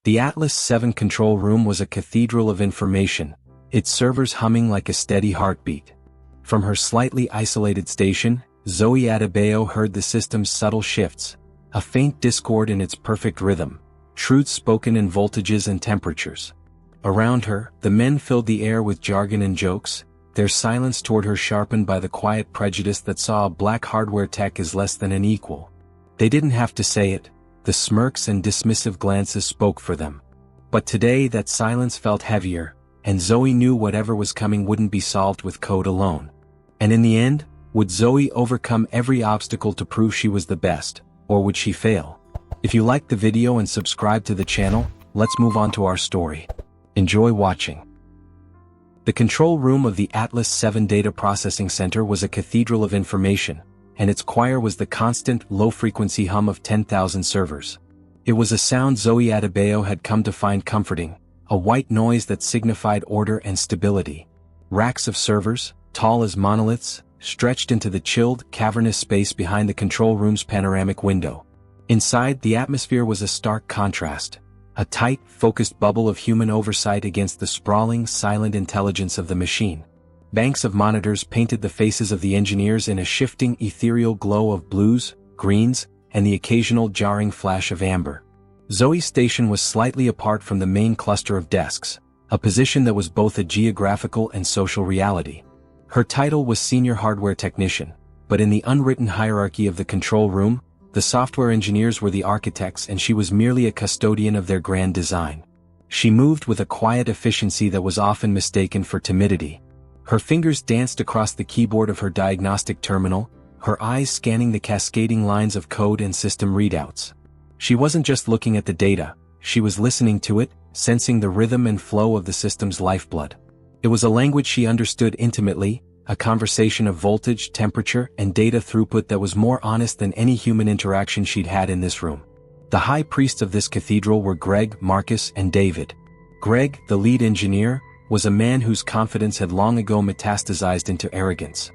The Atlas 7 control room was a cathedral of information, its servers humming like a steady heartbeat. From her slightly isolated station, Zoe Adebayo heard the system's subtle shifts, a faint discord in its perfect rhythm, truths spoken in voltages and temperatures. Around her, the men filled the air with jargon and jokes, their silence toward her sharpened by the quiet prejudice that saw a black hardware tech as less than an equal. They didn't have to say it, the smirks and dismissive glances spoke for them. But today that silence felt heavier, and Zoe knew whatever was coming wouldn't be solved with code alone. And in the end, would Zoe overcome every obstacle to prove she was the best, or would she fail? If you liked the video and subscribed to the channel, let's move on to our story. Enjoy watching. The control room of the Atlas 7 Data Processing Center was a cathedral of information, and its choir was the constant, low-frequency hum of 10,000 servers. It was a sound Zoe Adebayo had come to find comforting, a white noise that signified order and stability. Racks of servers, tall as monoliths, stretched into the chilled, cavernous space behind the control room's panoramic window. Inside, the atmosphere was a stark contrast. A tight, focused bubble of human oversight against the sprawling, silent intelligence of the machine. Banks of monitors painted the faces of the engineers in a shifting, ethereal glow of blues, greens, and the occasional jarring flash of amber. Zoe's station was slightly apart from the main cluster of desks, a position that was both a geographical and social reality. Her title was Senior Hardware Technician, but in the unwritten hierarchy of the control room, the software engineers were the architects and she was merely a custodian of their grand design. She moved with a quiet efficiency that was often mistaken for timidity. Her fingers danced across the keyboard of her diagnostic terminal, her eyes scanning the cascading lines of code and system readouts. She wasn't just looking at the data, she was listening to it, sensing the rhythm and flow of the system's lifeblood. It was a language she understood intimately, a conversation of voltage, temperature, and data throughput that was more honest than any human interaction she'd had in this room. The high priests of this cathedral were Greg, Marcus, and David. Greg, the lead engineer, was a man whose confidence had long ago metastasized into arrogance.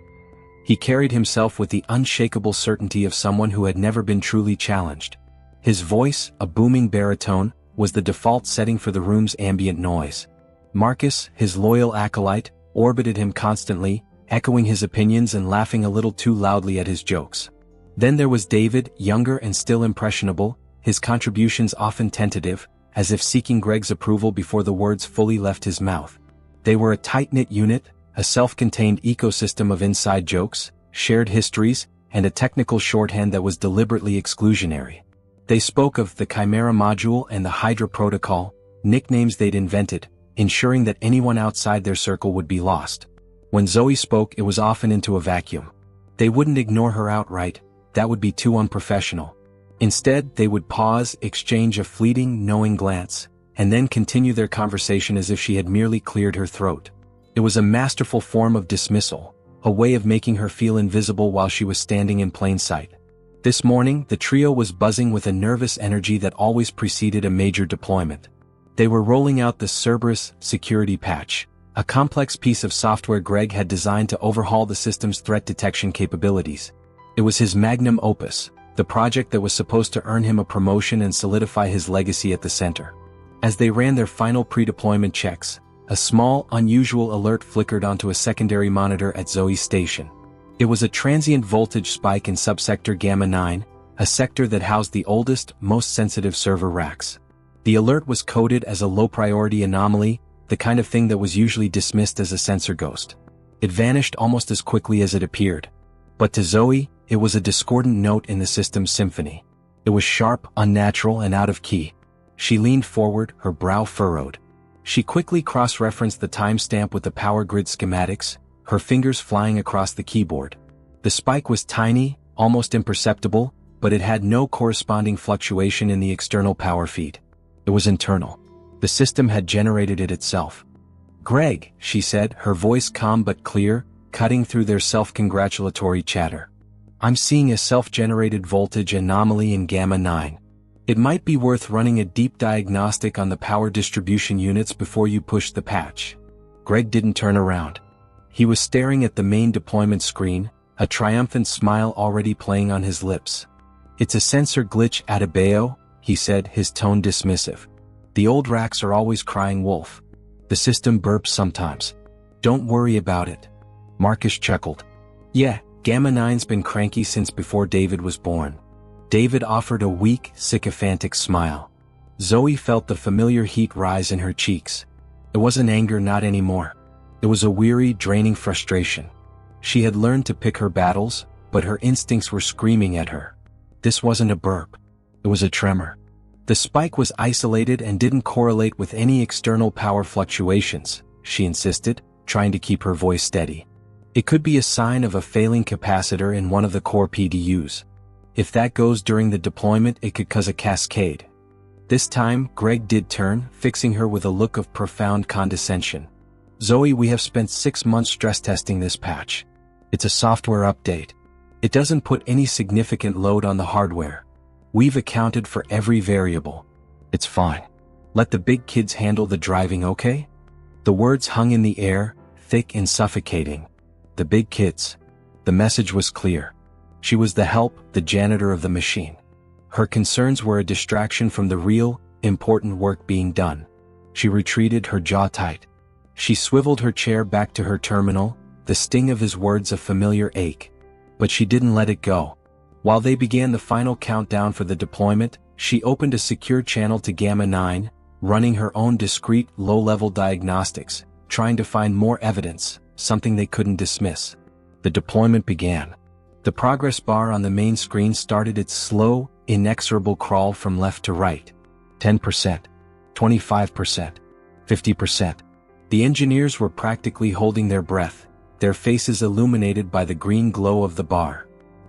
He carried himself with the unshakable certainty of someone who had never been truly challenged. His voice, a booming baritone, was the default setting for the room's ambient noise. Marcus, his loyal acolyte, orbited him constantly, echoing his opinions and laughing a little too loudly at his jokes. Then there was David, younger and still impressionable, his contributions often tentative, as if seeking Greg's approval before the words fully left his mouth. They were a tight-knit unit, a self-contained ecosystem of inside jokes, shared histories, and a technical shorthand that was deliberately exclusionary. They spoke of the Chimera module and the Hydra protocol, nicknames they'd invented, ensuring that anyone outside their circle would be lost. When Zoe spoke, it was often into a vacuum. They wouldn't ignore her outright, that would be too unprofessional. Instead, they would pause, exchange a fleeting, knowing glance, and then continue their conversation as if she had merely cleared her throat. It was a masterful form of dismissal, a way of making her feel invisible while she was standing in plain sight. This morning, the trio was buzzing with a nervous energy that always preceded a major deployment. They were rolling out the Cerberus security patch, a complex piece of software Greg had designed to overhaul the system's threat detection capabilities. It was his magnum opus, the project that was supposed to earn him a promotion and solidify his legacy at the center. As they ran their final pre-deployment checks, a small, unusual alert flickered onto a secondary monitor at Zoe's station. It was a transient voltage spike in subsector Gamma 9, a sector that housed the oldest, most sensitive server racks. The alert was coded as a low-priority anomaly, the kind of thing that was usually dismissed as a sensor ghost. It vanished almost as quickly as it appeared. But to Zoe, it was a discordant note in the system's symphony. It was sharp, unnatural, and out of key. She leaned forward, her brow furrowed. She quickly cross-referenced the timestamp with the power grid schematics, her fingers flying across the keyboard. The spike was tiny, almost imperceptible, but it had no corresponding fluctuation in the external power feed. It was internal. The system had generated it itself. "Greg," she said, her voice calm but clear, cutting through their self-congratulatory chatter. "I'm seeing a self-generated voltage anomaly in Gamma 9. It might be worth running a deep diagnostic on the power distribution units before you push the patch." Greg didn't turn around. He was staring at the main deployment screen, a triumphant smile already playing on his lips. "It's a sensor glitch, Adebayo," he said, his tone dismissive. The old racks are always crying wolf. The system burps sometimes. Don't worry about it. Marcus chuckled. Yeah, Gamma 9's been cranky since before David was born. David offered a weak, sycophantic smile. Zoe felt the familiar heat rise in her cheeks. It wasn't anger, not anymore. It was a weary, draining frustration. She had learned to pick her battles, but her instincts were screaming at her. This wasn't a burp. It was a tremor. The spike was isolated and didn't correlate with any external power fluctuations, she insisted, trying to keep her voice steady. It could be a sign of a failing capacitor in one of the core PDUs. If that goes during the deployment, it could cause a cascade. This time, Greg did turn, fixing her with a look of profound condescension. Zoe, we have spent 6 months stress testing this patch. It's a software update. It doesn't put any significant load on the hardware. We've accounted for every variable. It's fine. Let the big kids handle the driving, okay? The words hung in the air, thick and suffocating. The big kids. The message was clear. She was the help, the janitor of the machine. Her concerns were a distraction from the real, important work being done. She retreated, her jaw tight. She swiveled her chair back to her terminal, the sting of his words a familiar ache. But she didn't let it go. While they began the final countdown for the deployment, she opened a secure channel to Gamma 9, running her own discrete, low-level diagnostics, trying to find more evidence, something they couldn't dismiss. The deployment began. The progress bar on the main screen started its slow, inexorable crawl from left to right. 10%, 25%, 50%. The engineers were practically holding their breath, their faces illuminated by the green glow of the bar.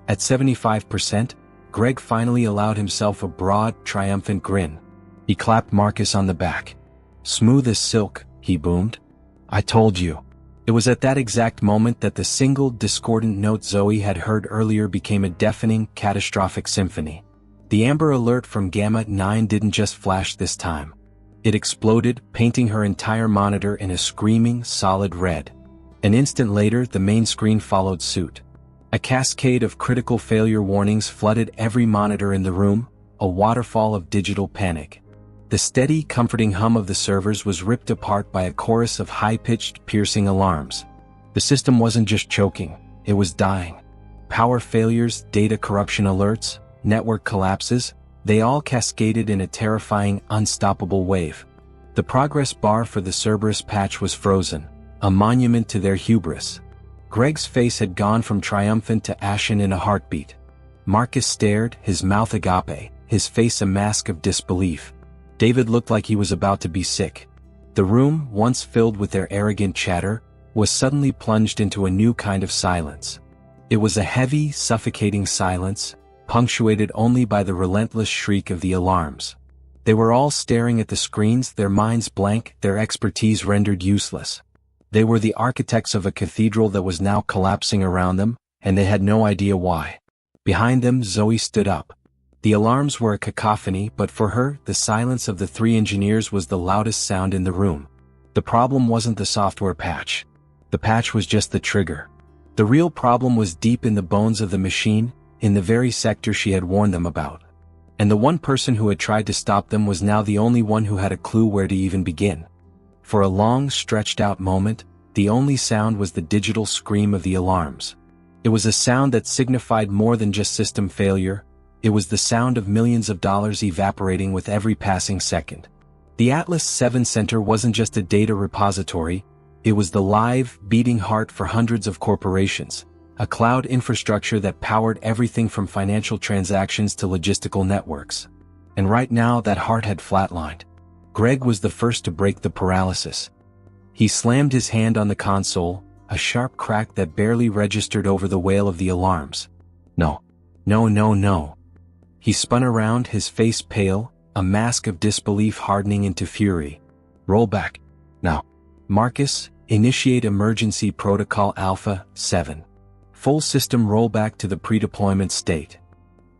At 75%, Greg finally allowed himself a broad, triumphant grin. He clapped Marcus on the back. Smooth as silk, he boomed. I told you. It was at that exact moment that the single, discordant note Zoe had heard earlier became a deafening, catastrophic symphony. The amber alert from Gamma 9 didn't just flash this time. It exploded, painting her entire monitor in a screaming, solid red. An instant later, the main screen followed suit. A cascade of critical failure warnings flooded every monitor in the room, a waterfall of digital panic. The steady, comforting hum of the servers was ripped apart by a chorus of high-pitched, piercing alarms. The system wasn't just choking, it was dying. Power failures, data corruption alerts, network collapses, they all cascaded in a terrifying, unstoppable wave. The progress bar for the Cerberus patch was frozen, a monument to their hubris. Greg's face had gone from triumphant to ashen in a heartbeat. Marcus stared, his mouth agape, his face a mask of disbelief. David looked like he was about to be sick. The room, once filled with their arrogant chatter, was suddenly plunged into a new kind of silence. It was a heavy, suffocating silence, punctuated only by the relentless shriek of the alarms. They were all staring at the screens, their minds blank, their expertise rendered useless. They were the architects of a cathedral that was now collapsing around them, and they had no idea why. Behind them, Zoe stood up. The alarms were a cacophony, but for her, the silence of the 3 engineers was the loudest sound in the room. The problem wasn't the software patch. The patch was just the trigger. The real problem was deep in the bones of the machine, in the very sector she had warned them about. And the one person who had tried to stop them was now the only one who had a clue where to even begin. For a long, stretched-out moment, the only sound was the digital scream of the alarms. It was a sound that signified more than just system failure. It was the sound of millions of dollars evaporating with every passing second. The Atlas 7 Center wasn't just a data repository, it was the live, beating heart for hundreds of corporations, a cloud infrastructure that powered everything from financial transactions to logistical networks. And right now that heart had flatlined. Greg was the first to break the paralysis. He slammed his hand on the console, a sharp crack that barely registered over the wail of the alarms. No. No, no, no. He spun around, his face pale, a mask of disbelief hardening into fury. Roll back. Now. Marcus, initiate emergency protocol Alpha 7. Full system rollback to the pre-deployment state.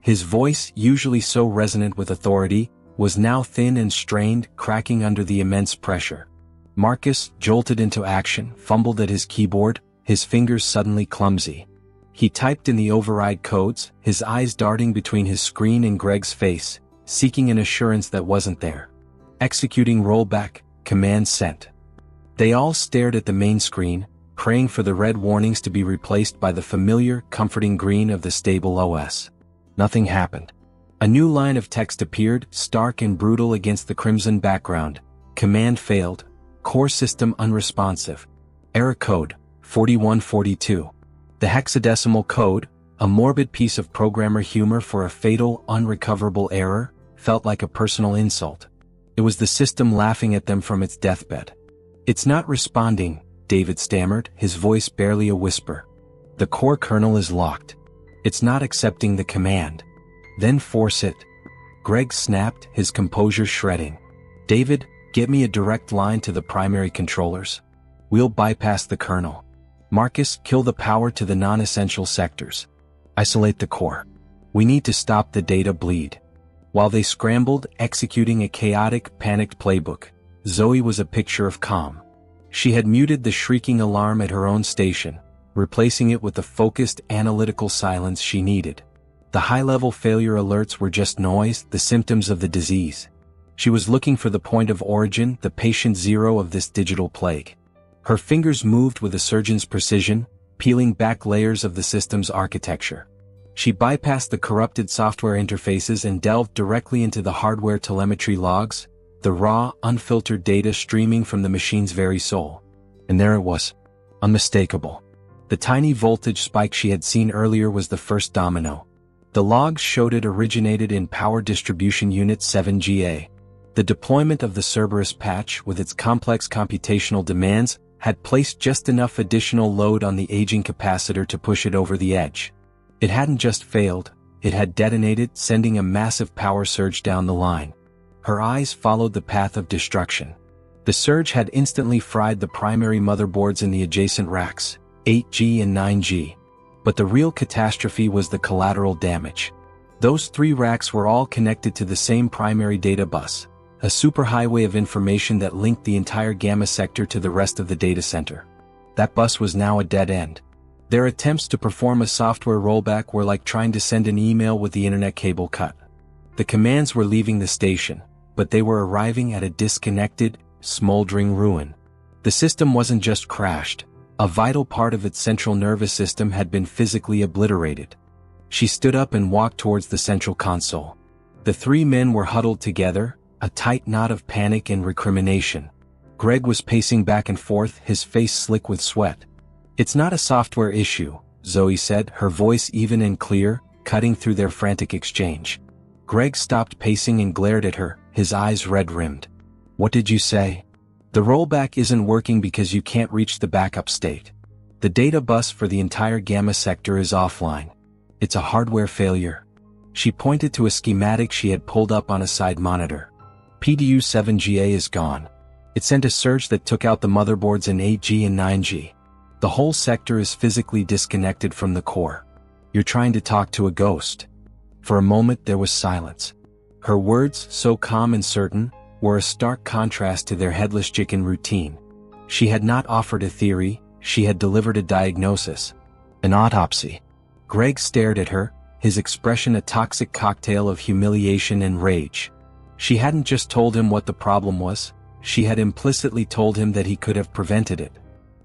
His voice, usually so resonant with authority, was now thin and strained, cracking under the immense pressure. Marcus, jolted into action, fumbled at his keyboard, his fingers suddenly clumsy. He typed in the override codes, his eyes darting between his screen and Greg's face, seeking an assurance that wasn't there. Executing rollback, command sent. They all stared at the main screen, praying for the red warnings to be replaced by the familiar, comforting green of the stable OS. Nothing happened. A new line of text appeared, stark and brutal against the crimson background. Command failed. Core system unresponsive. Error code, 4142. The hexadecimal code, a morbid piece of programmer humor for a fatal, unrecoverable error, felt like a personal insult. It was the system laughing at them from its deathbed. "It's not responding," David stammered, his voice barely a whisper. "The core kernel is locked. It's not accepting the command." "Then force it." Greg snapped, his composure shredding. "David, get me a direct line to the primary controllers. We'll bypass the kernel. Marcus, kill the power to the non-essential sectors. Isolate the core. We need to stop the data bleed." While they scrambled, executing a chaotic, panicked playbook, Zoe was a picture of calm. She had muted the shrieking alarm at her own station, replacing it with the focused, analytical silence she needed. The high-level failure alerts were just noise, the symptoms of the disease. She was looking for the point of origin, the patient zero of this digital plague. Her fingers moved with a surgeon's precision, peeling back layers of the system's architecture. She bypassed the corrupted software interfaces and delved directly into the hardware telemetry logs, the raw, unfiltered data streaming from the machine's very soul. And there it was. Unmistakable. The tiny voltage spike she had seen earlier was the first domino. The logs showed it originated in Power Distribution Unit 7GA. The deployment of the Cerberus patch, with its complex computational demands, had placed just enough additional load on the aging capacitor to push it over the edge. It hadn't just failed, it had detonated, sending a massive power surge down the line. Her eyes followed the path of destruction. The surge had instantly fried the primary motherboards in the adjacent racks, 8G and 9G. But the real catastrophe was the collateral damage. Those three racks were all connected to the same primary data bus, a superhighway of information that linked the entire gamma sector to the rest of the data center. That bus was now a dead end. Their attempts to perform a software rollback were like trying to send an email with the internet cable cut. The commands were leaving the station, but they were arriving at a disconnected, smoldering ruin. The system wasn't just crashed. A vital part of its central nervous system had been physically obliterated. She stood up and walked towards the central console. The three men were huddled together, a tight knot of panic and recrimination. Greg was pacing back and forth, his face slick with sweat. "It's not a software issue," Zoe said, her voice even and clear, cutting through their frantic exchange. Greg stopped pacing and glared at her, his eyes red-rimmed. "What did you say?" "The rollback isn't working because you can't reach the backup state. The data bus for the entire gamma sector is offline. It's a hardware failure." She pointed to a schematic she had pulled up on a side monitor. "PDU 7GA is gone. It sent a surge that took out the motherboards in 8G and 9G. The whole sector is physically disconnected from the core. You're trying to talk to a ghost." For a moment there was silence. Her words, so calm and certain, were a stark contrast to their headless chicken routine. She had not offered a theory, she had delivered a diagnosis. An autopsy. Greg stared at her, his expression a toxic cocktail of humiliation and rage. She hadn't just told him what the problem was, she had implicitly told him that he could have prevented it.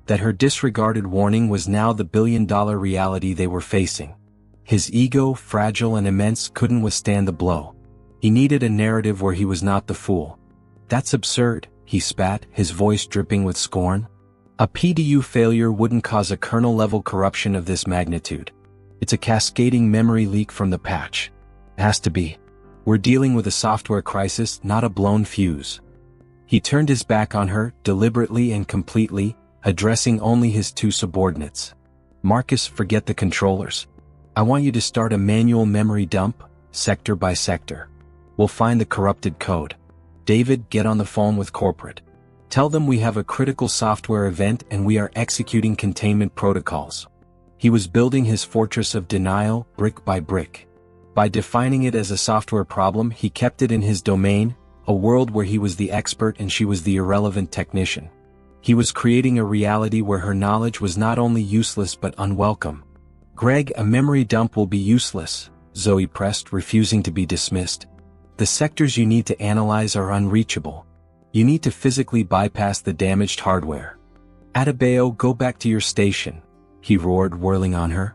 That her disregarded warning was now the billion-dollar reality they were facing. His ego, fragile and immense, couldn't withstand the blow. He needed a narrative where he was not the fool. "That's absurd," he spat, his voice dripping with scorn. "A PDU failure wouldn't cause a kernel-level corruption of this magnitude. It's a cascading memory leak from the patch. It has to be. We're dealing with a software crisis, not a blown fuse." He turned his back on her, deliberately and completely, addressing only his two subordinates. "Marcus, forget the controllers. I want you to start a manual memory dump, sector by sector. We'll find the corrupted code. David, get on the phone with corporate. Tell them we have a critical software event and we are executing containment protocols." He was building his fortress of denial, brick by brick. By defining it as a software problem, he kept it in his domain, a world where he was the expert and she was the irrelevant technician. He was creating a reality where her knowledge was not only useless but unwelcome. "Greg, a memory dump will be useless," Zoe pressed, refusing to be dismissed. "The sectors you need to analyze are unreachable. You need to physically bypass the damaged hardware. Adebayo, go back to your station, he roared, whirling on her.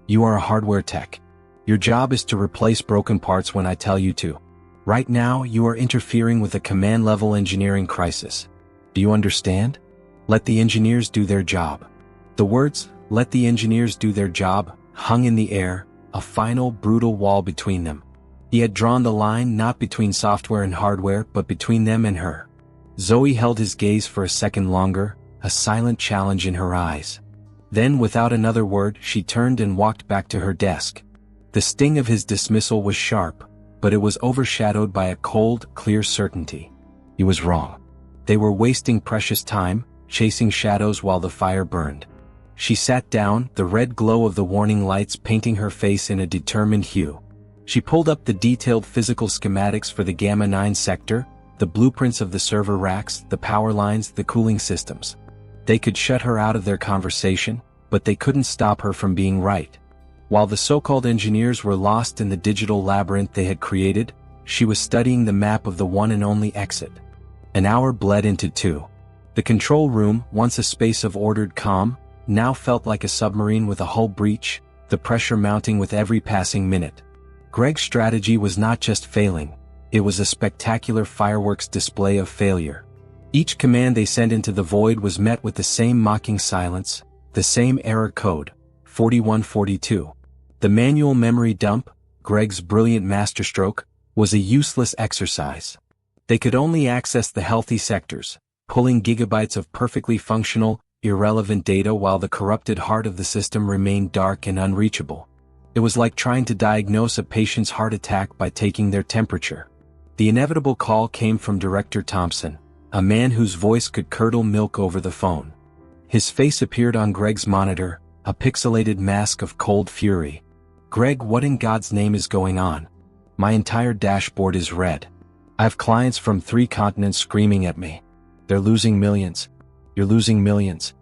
You are a hardware tech. Your job is to replace broken parts when I tell you to. Right now, you are interfering with a command-level engineering crisis. Do you understand? Let the engineers do their job. The words, "let the engineers do their job," hung in the air, a final, brutal wall between them. He had drawn the line not between software and hardware, but between them and her. Zoe held his gaze for a second longer, a silent challenge in her eyes. Then, without another word, she turned and walked back to her desk. The sting of his dismissal was sharp, but it was overshadowed by a cold, clear certainty. He was wrong. They were wasting precious time, chasing shadows while the fire burned. She sat down, the red glow of the warning lights painting her face in a determined hue. She pulled up the detailed physical schematics for the Gamma 9 sector, the blueprints of the server racks, the power lines, the cooling systems. They could shut her out of their conversation, but they couldn't stop her from being right. While the so-called engineers were lost in the digital labyrinth they had created, she was studying the map of the one and only exit. An hour bled into 2. The control room, once a space of ordered calm, now felt like a submarine with a hull breach, the pressure mounting with every passing minute. Greg's strategy was not just failing. It was a spectacular fireworks display of failure. Each command they sent into the void was met with the same mocking silence, the same error code, 4142. The manual memory dump, Greg's brilliant masterstroke, was a useless exercise. They could only access the healthy sectors, pulling gigabytes of perfectly functional, irrelevant data while the corrupted heart of the system remained dark and unreachable. It was like trying to diagnose a patient's heart attack by taking their temperature. The inevitable call came from Director Thompson, a man whose voice could curdle milk over the phone. His face appeared on Greg's monitor, a pixelated mask of cold fury. Greg, what in God's name is going on? My entire dashboard is red. I have clients from 3 continents screaming at me. They're losing millions. You're losing millions.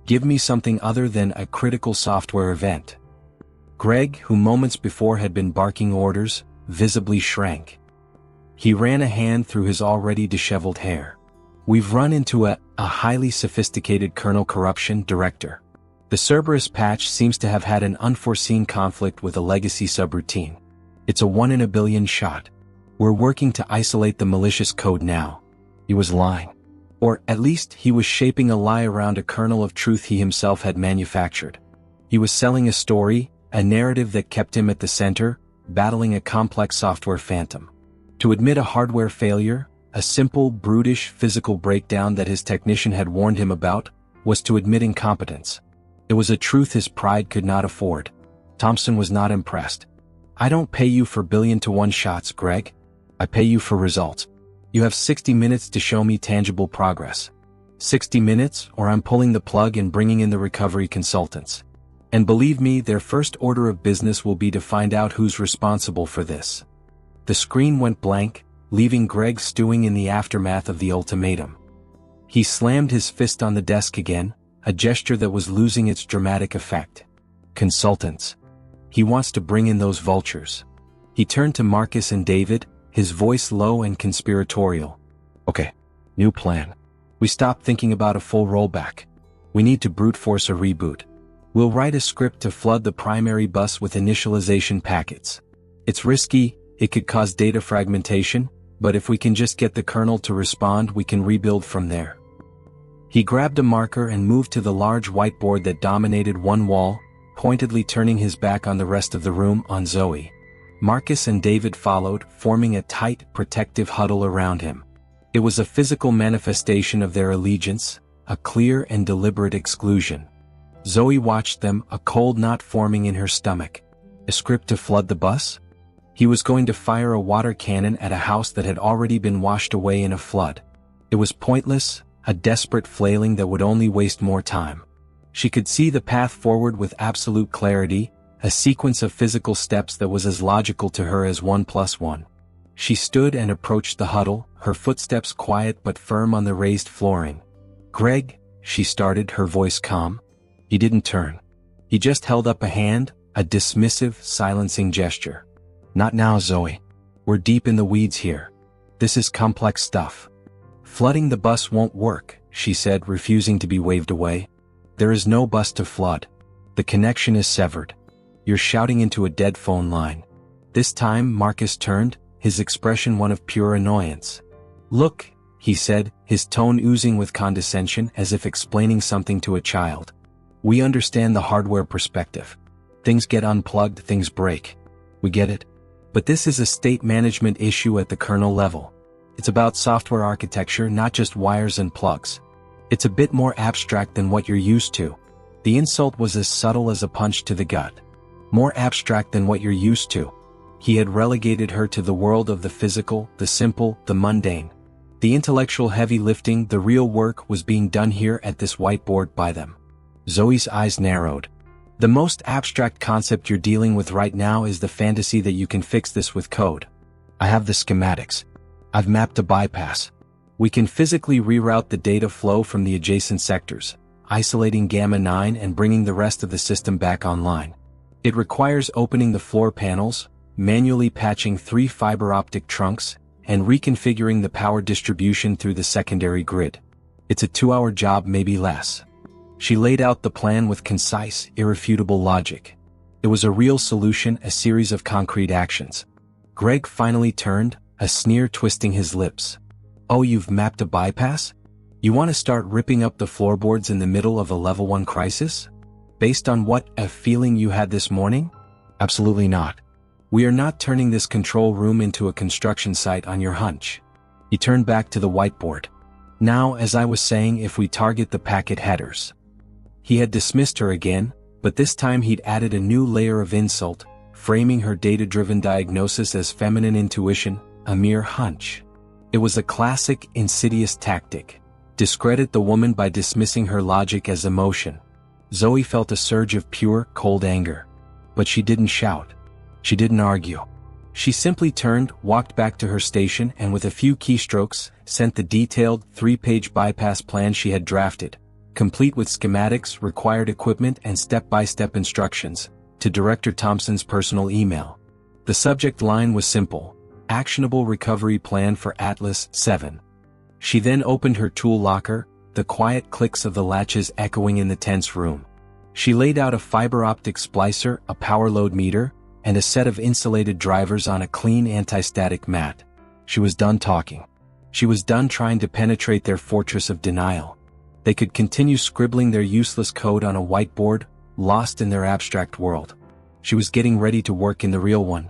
Give me something other than a critical software event. Greg, who moments before had been barking orders, visibly shrank. He ran a hand through his already disheveled hair. We've run into a highly sophisticated kernel corruption, Director. The Cerberus patch seems to have had an unforeseen conflict with a legacy subroutine. It's a 1 in a billion shot. We're working to isolate the malicious code now. He was lying. Or, at least, he was shaping a lie around a kernel of truth he himself had manufactured. He was selling a story, a narrative that kept him at the center, battling a complex software phantom. To admit a hardware failure, a simple, brutish physical breakdown that his technician had warned him about, was to admit incompetence. It was a truth his pride could not afford. Thompson was not impressed. I don't pay you for billion-to-one shots, Greg. I pay you for results. You have 60 minutes to show me tangible progress. 60 minutes, or I'm pulling the plug and bringing in the recovery consultants. And believe me, their first order of business will be to find out who's responsible for this. The screen went blank, leaving Greg stewing in the aftermath of the ultimatum. He slammed his fist on the desk again, a gesture that was losing its dramatic effect. Consultants. He wants to bring in those vultures. He turned to Marcus and David, his voice low and conspiratorial. Okay, new plan. We stop thinking about a full rollback. We need to brute force a reboot. We'll write a script to flood the primary bus with initialization packets. It's risky, it could cause data fragmentation, but if we can just get the kernel to respond, we can rebuild from there. He grabbed a marker and moved to the large whiteboard that dominated one wall, pointedly turning his back on the rest of the room, on Zoe. Marcus and David followed, forming a tight, protective huddle around him. It was a physical manifestation of their allegiance, a clear and deliberate exclusion. Zoe watched them, a cold knot forming in her stomach. A script to flood the bus? He was going to fire a water cannon at a house that had already been washed away in a flood. It was pointless, a desperate flailing that would only waste more time. She could see the path forward with absolute clarity, a sequence of physical steps that was as logical to her as 1 + 1. She stood and approached the huddle, her footsteps quiet but firm on the raised flooring. Greg, she started, her voice calm. He didn't turn. He just held up a hand, a dismissive, silencing gesture. Not now, Zoe. We're deep in the weeds here. This is complex stuff. "Flooding the bus won't work," she said, refusing to be waved away. "There is no bus to flood. The connection is severed. You're shouting into a dead phone line." This time Marcus turned, his expression one of pure annoyance. "Look," he said, his tone oozing with condescension as if explaining something to a child. "We understand the hardware perspective. Things get unplugged, things break. We get it. But this is a state management issue at the kernel level. It's about software architecture, not just wires and plugs. It's a bit more abstract than what you're used to." The insult was as subtle as a punch to the gut. More abstract than what you're used to. He had relegated her to the world of the physical, the simple, the mundane. The intellectual heavy lifting, the real work, was being done here at this whiteboard by them. Zoe's eyes narrowed. "The most abstract concept you're dealing with right now is the fantasy that you can fix this with code. I have the schematics. I've mapped a bypass. We can physically reroute the data flow from the adjacent sectors, isolating Gamma 9 and bringing the rest of the system back online. It requires opening the floor panels, manually patching 3 fiber optic trunks, and reconfiguring the power distribution through the secondary grid. It's a 2-hour job, maybe less." She laid out the plan with concise, irrefutable logic. It was a real solution, a series of concrete actions. Greg finally turned, a sneer twisting his lips. "Oh, you've mapped a bypass? You want to start ripping up the floorboards in the middle of a level 1 crisis? Based on what, a feeling you had this morning? Absolutely not. We are not turning this control room into a construction site on your hunch." He turned back to the whiteboard. "Now, as I was saying, if we target the packet headers." He had dismissed her again, but this time he'd added a new layer of insult, framing her data-driven diagnosis as feminine intuition, a mere hunch. It was a classic, insidious tactic. Discredit the woman by dismissing her logic as emotion. Zoe felt a surge of pure, cold anger. But she didn't shout. She didn't argue. She simply turned, walked back to her station, and with a few keystrokes, sent the detailed 3-page bypass plan she had drafted, complete with schematics, required equipment, and step-by-step instructions, to Director Thompson's personal email. The subject line was simple: actionable recovery plan for Atlas 7. She then opened her tool locker, the quiet clicks of the latches echoing in the tense room. She laid out a fiber optic splicer, a power load meter, and a set of insulated drivers on a clean anti-static mat. She was done talking. She was done trying to penetrate their fortress of denial. They could continue scribbling their useless code on a whiteboard, lost in their abstract world. She was getting ready to work in the real one.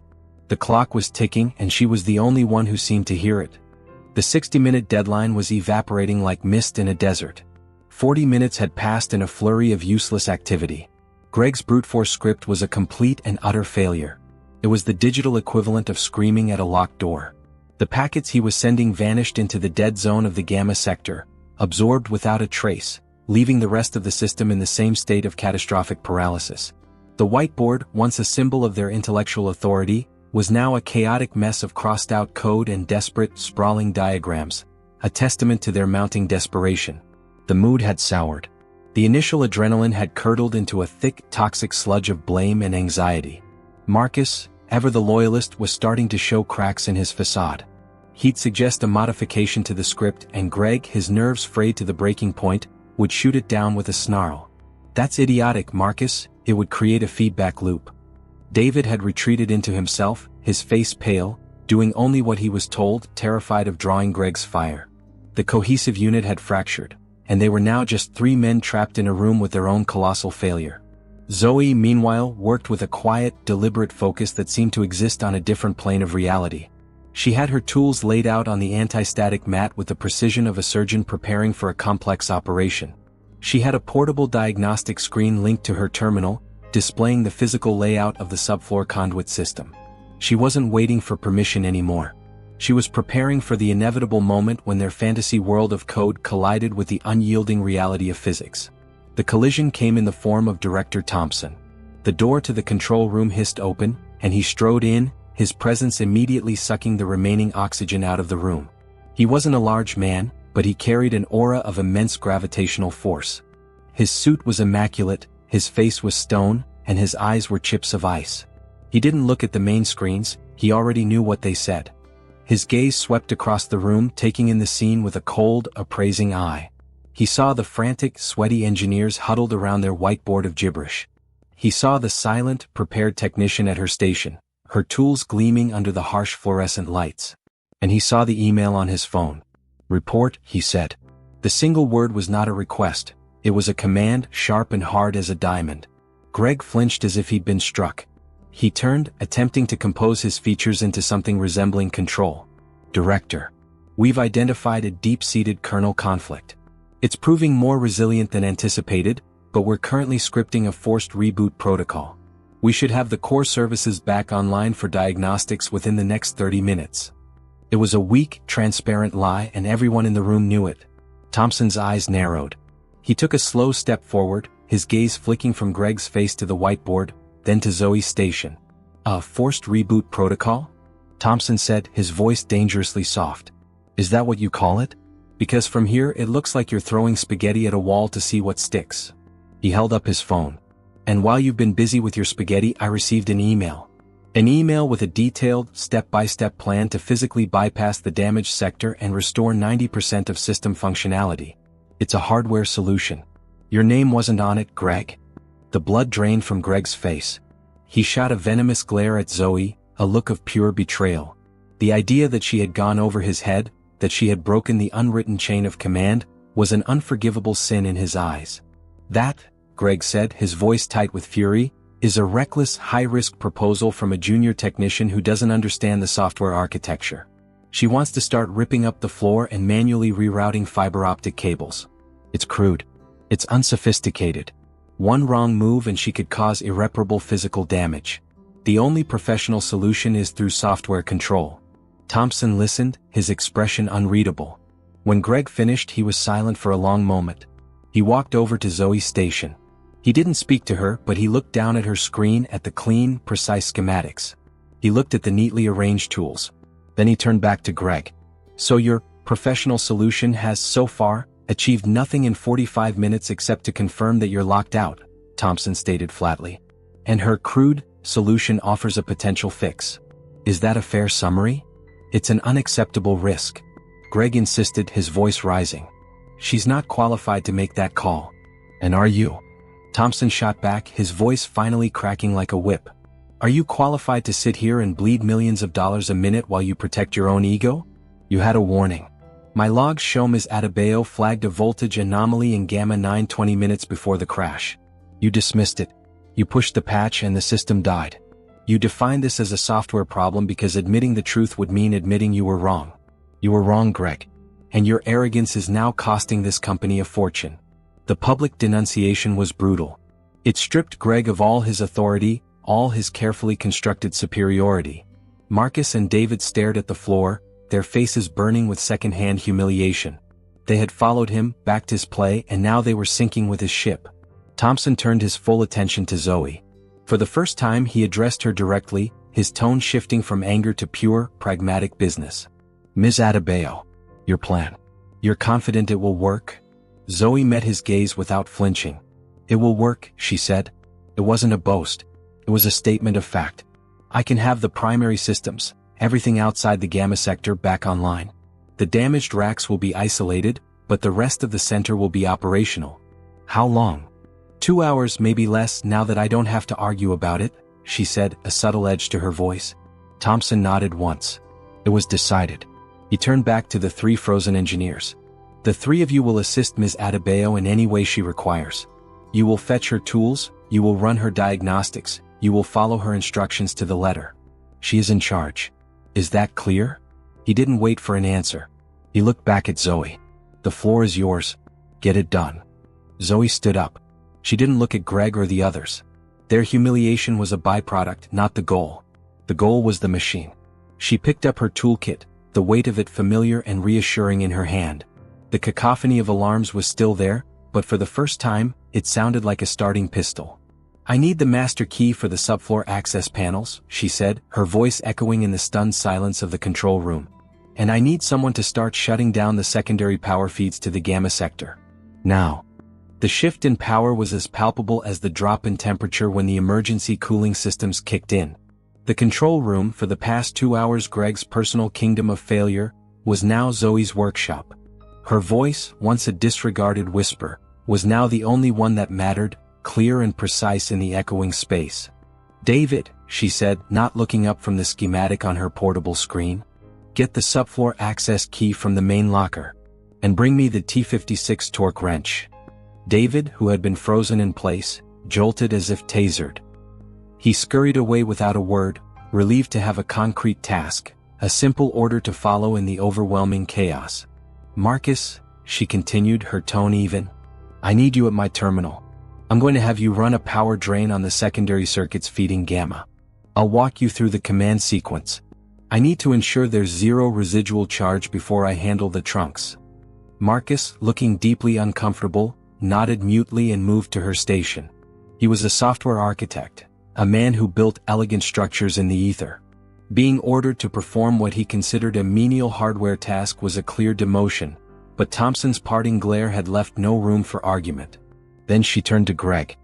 The clock was ticking, and she was the only one who seemed to hear it. The 60-minute deadline was evaporating like mist in a desert. 40 minutes had passed in a flurry of useless activity. Greg's brute force script was a complete and utter failure. It was the digital equivalent of screaming at a locked door. The packets he was sending vanished into the dead zone of the Gamma sector, absorbed without a trace, leaving the rest of the system in the same state of catastrophic paralysis. The whiteboard, once a symbol of their intellectual authority, was now a chaotic mess of crossed-out code and desperate, sprawling diagrams, a testament to their mounting desperation. The mood had soured. The initial adrenaline had curdled into a thick, toxic sludge of blame and anxiety. Marcus, ever the loyalist, was starting to show cracks in his facade. He'd suggest a modification to the script, and Greg, his nerves frayed to the breaking point, would shoot it down with a snarl. "That's idiotic, Marcus. It would create a feedback loop." David had retreated into himself, his face pale, doing only what he was told, terrified of drawing Greg's fire. The cohesive unit had fractured, and they were now just 3 men trapped in a room with their own colossal failure. Zoe, meanwhile, worked with a quiet, deliberate focus that seemed to exist on a different plane of reality. She had her tools laid out on the anti-static mat with the precision of a surgeon preparing for a complex operation. She had a portable diagnostic screen linked to her terminal, displaying the physical layout of the subfloor conduit system. She wasn't waiting for permission anymore. She was preparing for the inevitable moment when their fantasy world of code collided with the unyielding reality of physics. The collision came in the form of Director Thompson. The door to the control room hissed open, and he strode in, his presence immediately sucking the remaining oxygen out of the room. He wasn't a large man, but he carried an aura of immense gravitational force. His suit was immaculate, his face was stone, and his eyes were chips of ice. He didn't look at the main screens, he already knew what they said. His gaze swept across the room, taking in the scene with a cold, appraising eye. He saw the frantic, sweaty engineers huddled around their whiteboard of gibberish. He saw the silent, prepared technician at her station, her tools gleaming under the harsh fluorescent lights. And he saw the email on his phone. "Report," he said. The single word was not a request. It was a command, sharp and hard as a diamond. Greg flinched as if he'd been struck. He turned, attempting to compose his features into something resembling control. "Director, we've identified a deep-seated kernel conflict. It's proving more resilient than anticipated, but we're currently scripting a forced reboot protocol. We should have the core services back online for diagnostics within the next 30 minutes. It was a weak, transparent lie, and everyone in the room knew it. Thompson's eyes narrowed. He took a slow step forward, his gaze flicking from Greg's face to the whiteboard, then to Zoe's station. "A forced reboot protocol?" Thompson said, his voice dangerously soft. "Is that what you call it? Because from here it looks like you're throwing spaghetti at a wall to see what sticks." He held up his phone. "And while you've been busy with your spaghetti, I received an email. An email with a detailed, step-by-step plan to physically bypass the damaged sector and restore 90% of system functionality. It's a hardware solution. Your name wasn't on it, Greg." The blood drained from Greg's face. He shot a venomous glare at Zoe, a look of pure betrayal. The idea that she had gone over his head, that she had broken the unwritten chain of command, was an unforgivable sin in his eyes. "That," Greg said, his voice tight with fury, "is a reckless, high-risk proposal from a junior technician who doesn't understand the software architecture. She wants to start ripping up the floor and manually rerouting fiber optic cables. It's crude. It's unsophisticated. One wrong move and she could cause irreparable physical damage. The only professional solution is through software control." Thompson listened, his expression unreadable. When Greg finished, he was silent for a long moment. He walked over to Zoe's station. He didn't speak to her, but he looked down at her screen, at the clean, precise schematics. He looked at the neatly arranged tools. Then he turned back to Greg. "So your professional solution has, so far, achieved nothing in 45 minutes except to confirm that you're locked out," Thompson stated flatly. "And her crude solution offers a potential fix. Is that a fair summary?" "It's an unacceptable risk," Greg insisted, his voice rising. "She's not qualified to make that call. And are you?" Thompson shot back, his voice finally cracking like a whip. "Are you qualified to sit here and bleed millions of dollars a minute while you protect your own ego? You had a warning. My logs show Ms. Adebayo flagged a voltage anomaly in gamma 9 20 minutes before the crash. You dismissed it. You pushed the patch and the system died. You defined this as a software problem because admitting the truth would mean admitting you were wrong. You were wrong, Greg. And your arrogance is now costing this company a fortune." The public denunciation was brutal. It stripped Greg of all his authority, all his carefully constructed superiority. Marcus and David stared at the floor, their faces burning with second-hand humiliation. They had followed him, backed his play, and now they were sinking with his ship. Thompson turned his full attention to Zoe. For the first time he addressed her directly, his tone shifting from anger to pure, pragmatic business. "Ms. Adebayo, your plan. You're confident it will work?" Zoe met his gaze without flinching. "It will work," she said. It wasn't a boast. It was a statement of fact. "I can have the primary systems, everything outside the gamma sector, back online. The damaged racks will be isolated, but the rest of the center will be operational." "How long?" 2 hours, maybe less, now that I don't have to argue about it," she said, a subtle edge to her voice. Thompson nodded once. It was decided. He turned back to the 3 frozen engineers. "The 3 of you will assist Ms. Adebayo in any way she requires. You will fetch her tools, you will run her diagnostics, you will follow her instructions to the letter. She is in charge. Is that clear?" He didn't wait for an answer. He looked back at Zoe. "The floor is yours. Get it done." Zoe stood up. She didn't look at Greg or the others. Their humiliation was a byproduct, not the goal. The goal was the machine. She picked up her toolkit, the weight of it familiar and reassuring in her hand. The cacophony of alarms was still there, but for the first time, it sounded like a starting pistol. "I need the master key for the subfloor access panels," she said, her voice echoing in the stunned silence of the control room. "And I need someone to start shutting down the secondary power feeds to the gamma sector. Now." The shift in power was as palpable as the drop in temperature when the emergency cooling systems kicked in. The control room, for the past 2 hours Greg's personal kingdom of failure, was now Zoe's workshop. Her voice, once a disregarded whisper, was now the only one that mattered, clear and precise in the echoing space. "David," she said, not looking up from the schematic on her portable screen, "get the subfloor access key from the main locker. And bring me the T56 torque wrench." David, who had been frozen in place, jolted as if tasered. He scurried away without a word, relieved to have a concrete task, a simple order to follow in the overwhelming chaos. "Marcus," she continued, her tone even, "I need you at my terminal. I'm going to have you run a power drain on the secondary circuits feeding gamma. I'll walk you through the command sequence. I need to ensure there's zero residual charge before I handle the trunks." Marcus, looking deeply uncomfortable, nodded mutely and moved to her station. He was a software architect, a man who built elegant structures in the ether. Being ordered to perform what he considered a menial hardware task was a clear demotion, but Thompson's parting glare had left no room for argument. Then she turned to Greg.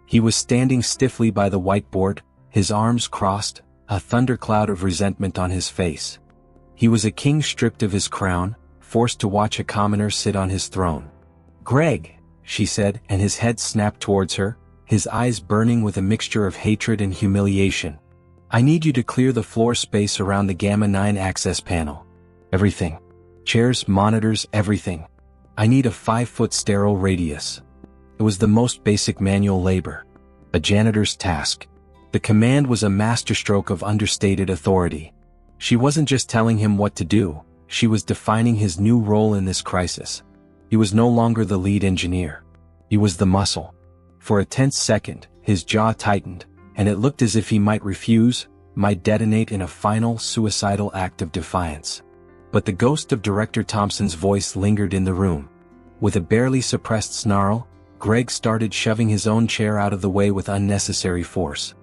He was standing stiffly by the whiteboard, his arms crossed, a thundercloud of resentment on his face. He was a king stripped of his crown, forced to watch a commoner sit on his throne. "Greg," she said, and his head snapped towards her, his eyes burning with a mixture of hatred and humiliation. "I need you to clear the floor space around the Gamma 9 access panel. Everything. Chairs, monitors, everything. I need a 5-foot sterile radius." It was the most basic manual labor. A janitor's task. The command was a masterstroke of understated authority. She wasn't just telling him what to do, she was defining his new role in this crisis. He was no longer the lead engineer. He was the muscle. For a tense second, his jaw tightened, and it looked as if he might refuse, might detonate in a final, suicidal act of defiance. But the ghost of Director Thompson's voice lingered in the room. With a barely suppressed snarl, Greg started shoving his own chair out of the way with unnecessary force.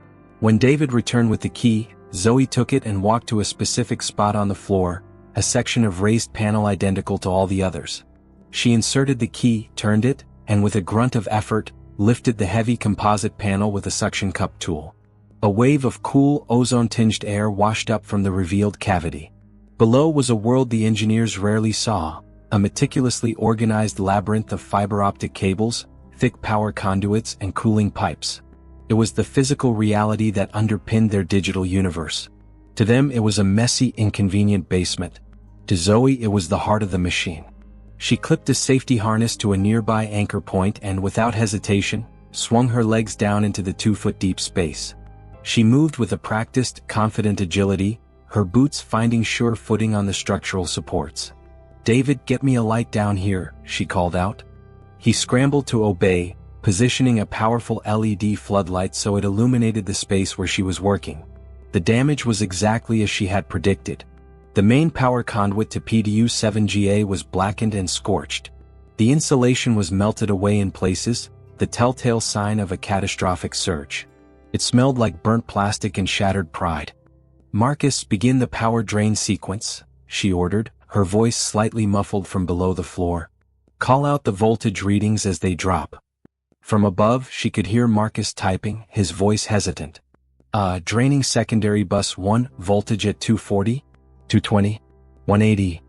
When David returned with the key, Zoe took it and walked to a specific spot on the floor, a section of raised panel identical to all the others. She inserted the key, turned it, and with a grunt of effort, lifted the heavy composite panel with a suction cup tool. A wave of cool, ozone-tinged air washed up from the revealed cavity. Below was a world the engineers rarely saw, a meticulously organized labyrinth of fiber optic cables, thick power conduits, and cooling pipes. It was the physical reality that underpinned their digital universe. To them it was a messy, inconvenient basement. To Zoe it was the heart of the machine. She clipped a safety harness to a nearby anchor point and, without hesitation, swung her legs down into the 2-foot-deep space. She moved with a practiced, confident agility, her boots finding sure footing on the structural supports. "David, get me a light down here," she called out. He scrambled to obey, positioning a powerful LED floodlight so it illuminated the space where she was working. The damage was exactly as she had predicted. The main power conduit to PDU-7GA was blackened and scorched. The insulation was melted away in places, the telltale sign of a catastrophic surge. It smelled like burnt plastic and shattered pride. "Marcus, begin the power drain sequence," she ordered, her voice slightly muffled from below the floor. "Call out the voltage readings as they drop." From above, she could hear Marcus typing, his voice hesitant. Draining secondary bus 1, voltage at 240, 220, 180.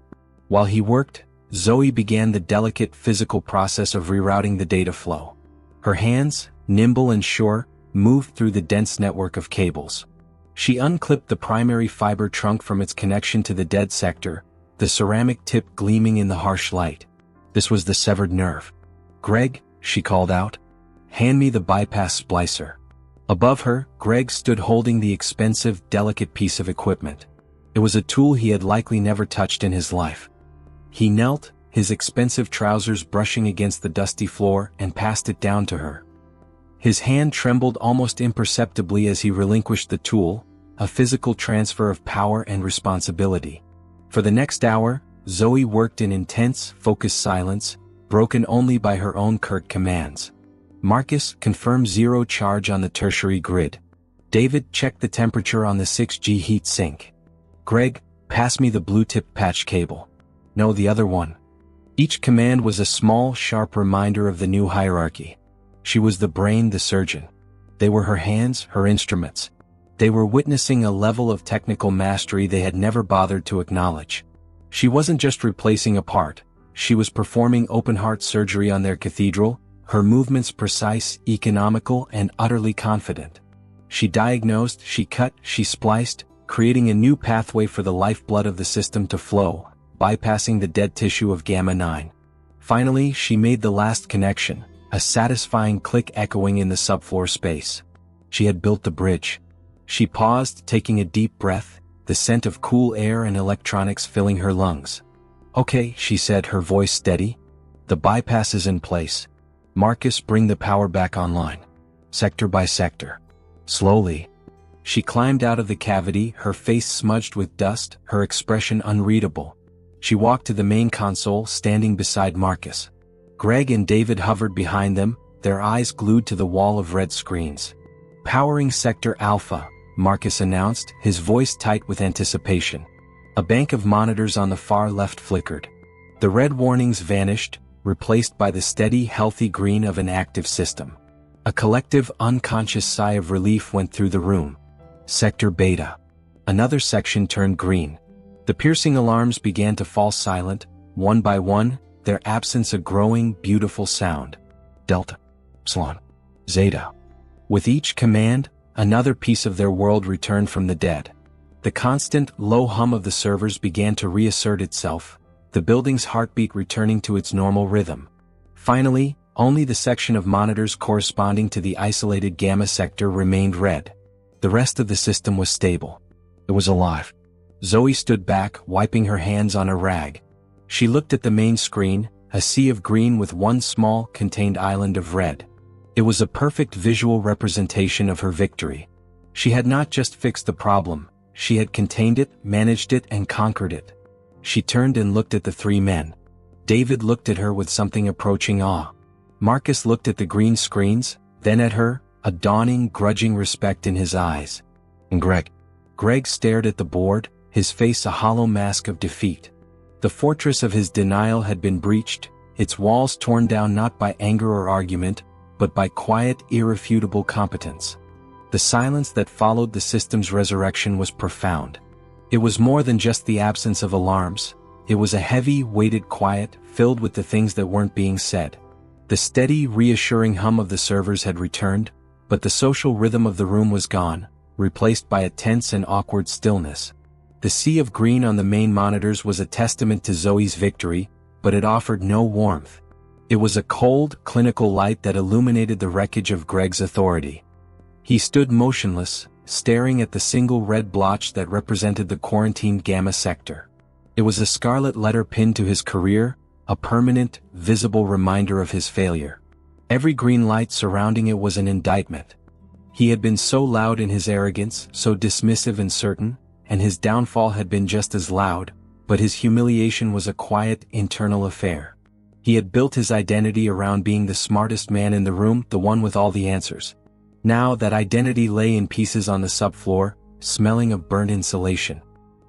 While he worked, Zoe began the delicate physical process of rerouting the data flow. Her hands, nimble and sure, moved through the dense network of cables. She unclipped the primary fiber trunk from its connection to the dead sector, the ceramic tip gleaming in the harsh light. This was the severed nerve. "Greg," she called out, "hand me the bypass splicer." Above her, Greg stood holding the expensive, delicate piece of equipment. It was a tool he had likely never touched in his life. He knelt, his expensive trousers brushing against the dusty floor, and passed it down to her. His hand trembled almost imperceptibly as he relinquished the tool, a physical transfer of power and responsibility. For the next hour, Zoe worked in intense, focused silence, broken only by her own curt commands. "Marcus, confirm zero charge on the tertiary grid. David, check the temperature on the 6G heat sink. Greg, pass me the blue tip patch cable. No, the other one." Each command was a small, sharp reminder of the new hierarchy. She was the brain, the surgeon. They were her hands, her instruments. They were witnessing a level of technical mastery they had never bothered to acknowledge. She wasn't just replacing a part, she was performing open-heart surgery on their cathedral, her movements precise, economical, and utterly confident. She diagnosed, she cut, she spliced, creating a new pathway for the lifeblood of the system to flow, bypassing the dead tissue of Gamma 9. Finally, she made the last connection, a satisfying click echoing in the subfloor space. She had built the bridge. She paused, taking a deep breath, the scent of cool air and electronics filling her lungs. "Okay," she said, her voice steady. "The bypass is in place. Marcus, bring the power back online. Sector by sector." Slowly, she climbed out of the cavity, her face smudged with dust, her expression unreadable. She walked to the main console, standing beside Marcus. Greg and David hovered behind them, their eyes glued to the wall of red screens. "Powering Sector Alpha," Marcus announced, his voice tight with anticipation. A bank of monitors on the far left flickered. The red warnings vanished, replaced by the steady, healthy green of an active system. A collective, unconscious sigh of relief went through the room. Sector Beta. Another section turned green. The piercing alarms began to fall silent, one by one, their absence a growing, beautiful sound. Delta. Epsilon. Zeta. With each command, another piece of their world returned from the dead. The constant, low hum of the servers began to reassert itself, the building's heartbeat returning to its normal rhythm. Finally, only the section of monitors corresponding to the isolated Gamma sector remained red. The rest of the system was stable. It was alive. Zoe stood back, wiping her hands on a rag. She looked at the main screen, a sea of green with one small, contained island of red. It was a perfect visual representation of her victory. She had not just fixed the problem, she had contained it, managed it, and conquered it. She turned and looked at the three men. David looked at her with something approaching awe. Marcus looked at the green screens, then at her, a dawning, grudging respect in his eyes. And Greg stared at the board, his face a hollow mask of defeat. The fortress of his denial had been breached, its walls torn down not by anger or argument, but by quiet, irrefutable competence. The silence that followed the system's resurrection was profound. It was more than just the absence of alarms, it was a heavy, weighted quiet, filled with the things that weren't being said. The steady, reassuring hum of the servers had returned, but the social rhythm of the room was gone, replaced by a tense and awkward stillness. The sea of green on the main monitors was a testament to Zoe's victory, but it offered no warmth. It was a cold, clinical light that illuminated the wreckage of Greg's authority. He stood motionless, staring at the single red blotch that represented the quarantined Gamma sector. It was a scarlet letter pinned to his career, a permanent, visible reminder of his failure. Every green light surrounding it was an indictment. He had been so loud in his arrogance, so dismissive and certain, and his downfall had been just as loud, but his humiliation was a quiet, internal affair. He had built his identity around being the smartest man in the room, the one with all the answers. Now that identity lay in pieces on the subfloor, smelling of burnt insulation.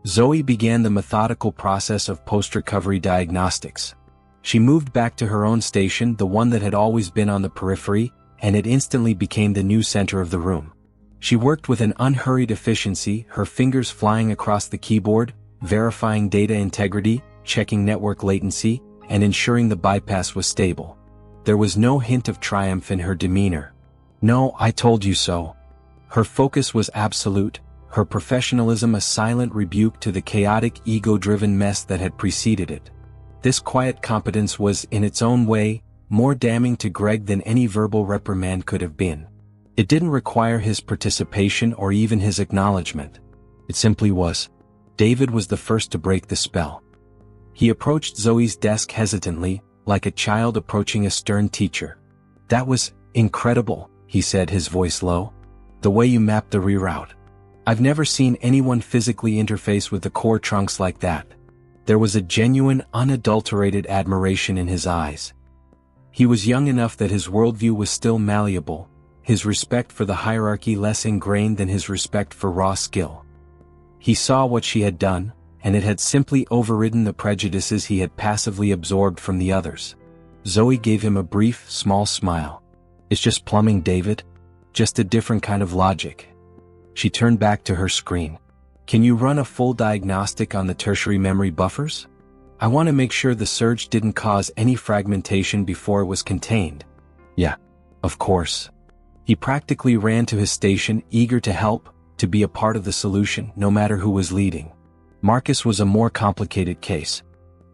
Zoe began the methodical process of post-recovery diagnostics. She moved back to her own station, the one that had always been on the periphery, and it instantly became the new center of the room. She worked with an unhurried efficiency, her fingers flying across the keyboard, verifying data integrity, checking network latency, and ensuring the bypass was stable. There was no hint of triumph in her demeanor. "No, I told you so." Her focus was absolute, her professionalism a silent rebuke to the chaotic, ego-driven mess that had preceded it. This quiet competence was, in its own way, more damning to Greg than any verbal reprimand could have been. It didn't require his participation or even his acknowledgement. It simply was. David was the first to break the spell. He approached Zoe's desk hesitantly, like a child approaching a stern teacher. "That was incredible," he said, his voice low. "The way you mapped the reroute. I've never seen anyone physically interface with the core trunks like that." There was a genuine, unadulterated admiration in his eyes. He was young enough that his worldview was still malleable, his respect for the hierarchy less ingrained than his respect for raw skill. He saw what she had done, and it had simply overridden the prejudices he had passively absorbed from the others. Zoe gave him a brief, small smile. "It's just plumbing, David. Just a different kind of logic." She turned back to her screen. Can you run a full diagnostic on the tertiary memory buffers? I want to make sure the surge didn't cause any fragmentation before it was contained. Yeah, of course. He practically ran to his station, eager to help, to be a part of the solution, no matter who was leading. Marcus was a more complicated case.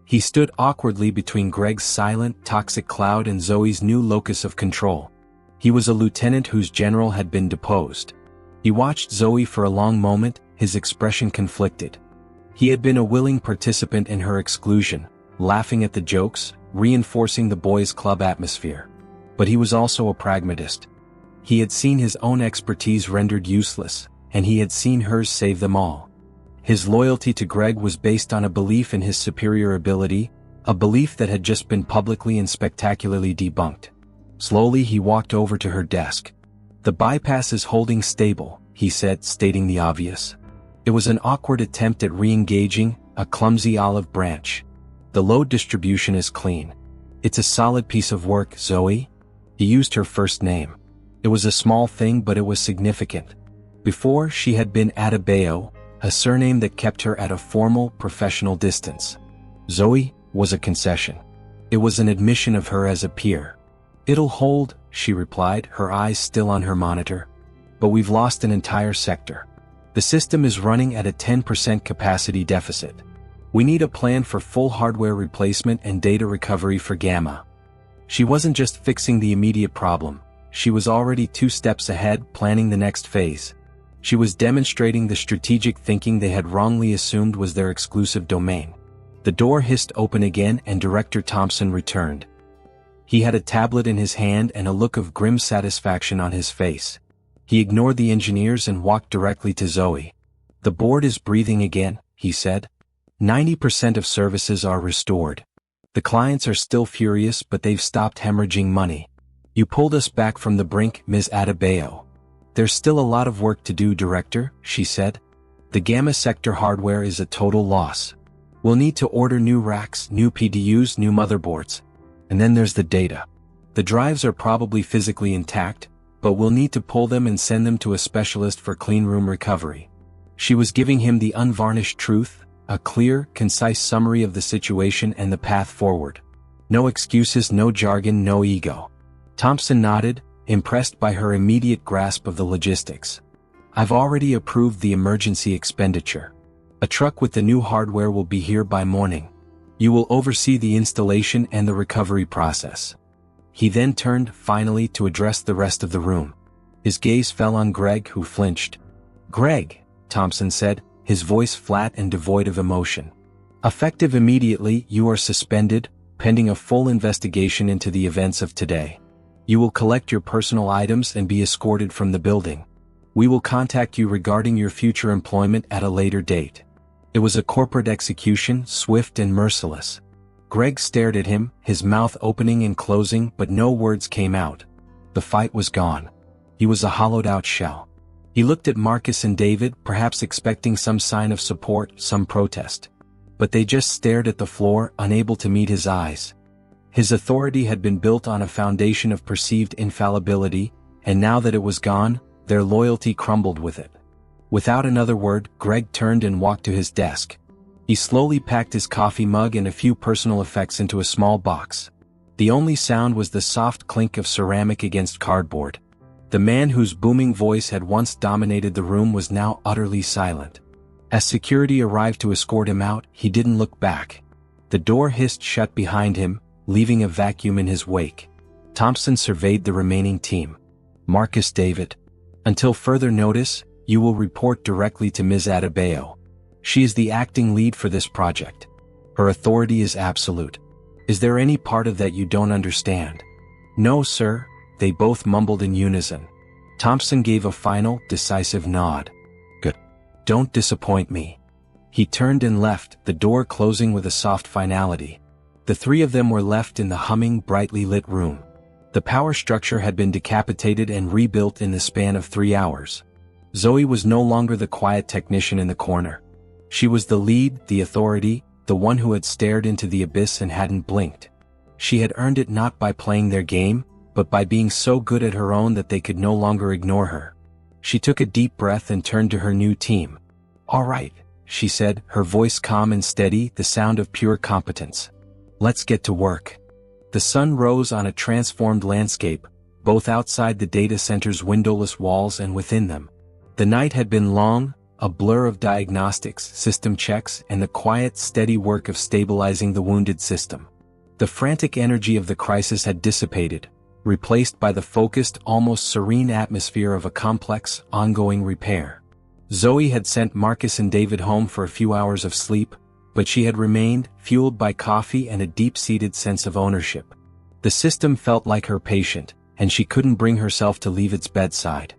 He stood awkwardly between Greg's silent, toxic cloud and Zoe's new locus of control. He was a lieutenant whose general had been deposed. He watched Zoe for a long moment, his expression conflicted. He had been a willing participant in her exclusion, laughing at the jokes, reinforcing the boys' club atmosphere. But he was also a pragmatist. He had seen his own expertise rendered useless, and he had seen hers save them all. His loyalty to Greg was based on a belief in his superior ability, a belief that had just been publicly and spectacularly debunked. Slowly he walked over to her desk. The bypass is holding stable, he said, stating the obvious. It was an awkward attempt at re-engaging, a clumsy olive branch. The load distribution is clean. It's a solid piece of work, Zoe. He used her first name. It was a small thing, but it was significant. Before, she had been Adebayo, a surname that kept her at a formal, professional distance. Zoe was a concession. It was an admission of her as a peer. It'll hold, she replied, her eyes still on her monitor. But we've lost an entire sector. The system is running at a 10% capacity deficit. We need a plan for full hardware replacement and data recovery for Gamma. She wasn't just fixing the immediate problem. She was already 2 steps ahead, planning the next phase. She was demonstrating the strategic thinking they had wrongly assumed was their exclusive domain. The door hissed open again and Director Thompson returned. He had a tablet in his hand and a look of grim satisfaction on his face. He ignored the engineers and walked directly to Zoe. The board is breathing again, he said. 90% of services are restored. The clients are still furious, but they've stopped hemorrhaging money. You pulled us back from the brink, Ms. Adebayo. There's still a lot of work to do, Director, she said. The Gamma sector hardware is a total loss. We'll need to order new racks, new PDUs, new motherboards. And then there's the data. The drives are probably physically intact, but we'll need to pull them and send them to a specialist for cleanroom recovery. She was giving him the unvarnished truth, a clear, concise summary of the situation and the path forward. No excuses, no jargon, no ego. Thompson nodded, impressed by her immediate grasp of the logistics. I've already approved the emergency expenditure. A truck with the new hardware will be here by morning. You will oversee the installation and the recovery process. He then turned, finally, to address the rest of the room. His gaze fell on Greg, who flinched. Greg, Thompson said, his voice flat and devoid of emotion. Effective immediately, you are suspended, pending a full investigation into the events of today. You will collect your personal items and be escorted from the building. We will contact you regarding your future employment at a later date. It was a corporate execution, swift and merciless. Greg stared at him, his mouth opening and closing, but no words came out. The fight was gone. He was a hollowed-out shell. He looked at Marcus and David, perhaps expecting some sign of support, some protest. But they just stared at the floor, unable to meet his eyes. His authority had been built on a foundation of perceived infallibility, and now that it was gone, their loyalty crumbled with it. Without another word, Greg turned and walked to his desk. He slowly packed his coffee mug and a few personal effects into a small box. The only sound was the soft clink of ceramic against cardboard. The man whose booming voice had once dominated the room was now utterly silent. As security arrived to escort him out, he didn't look back. The door hissed shut behind him, leaving a vacuum in his wake. Thompson surveyed the remaining team. Marcus, David. Until further notice, you will report directly to Ms. Adebayo. She is the acting lead for this project. Her authority is absolute. Is there any part of that you don't understand? No, sir, they both mumbled in unison. Thompson gave a final, decisive nod. Good. Don't disappoint me. He turned and left, the door closing with a soft finality. The 3 of them were left in the humming, brightly lit room. The power structure had been decapitated and rebuilt in the span of 3 hours. Zoe was no longer the quiet technician in the corner. She was the lead, the authority, the one who had stared into the abyss and hadn't blinked. She had earned it not by playing their game, but by being so good at her own that they could no longer ignore her. She took a deep breath and turned to her new team. "All right," she said, her voice calm and steady, the sound of pure competence. "Let's get to work." The sun rose on a transformed landscape, both outside the data center's windowless walls and within them. The night had been long, a blur of diagnostics, system checks, and the quiet, steady work of stabilizing the wounded system. The frantic energy of the crisis had dissipated, replaced by the focused, almost serene atmosphere of a complex, ongoing repair. Zoe had sent Marcus and David home for a few hours of sleep, but she had remained, fueled by coffee and a deep-seated sense of ownership. The system felt like her patient, and she couldn't bring herself to leave its bedside.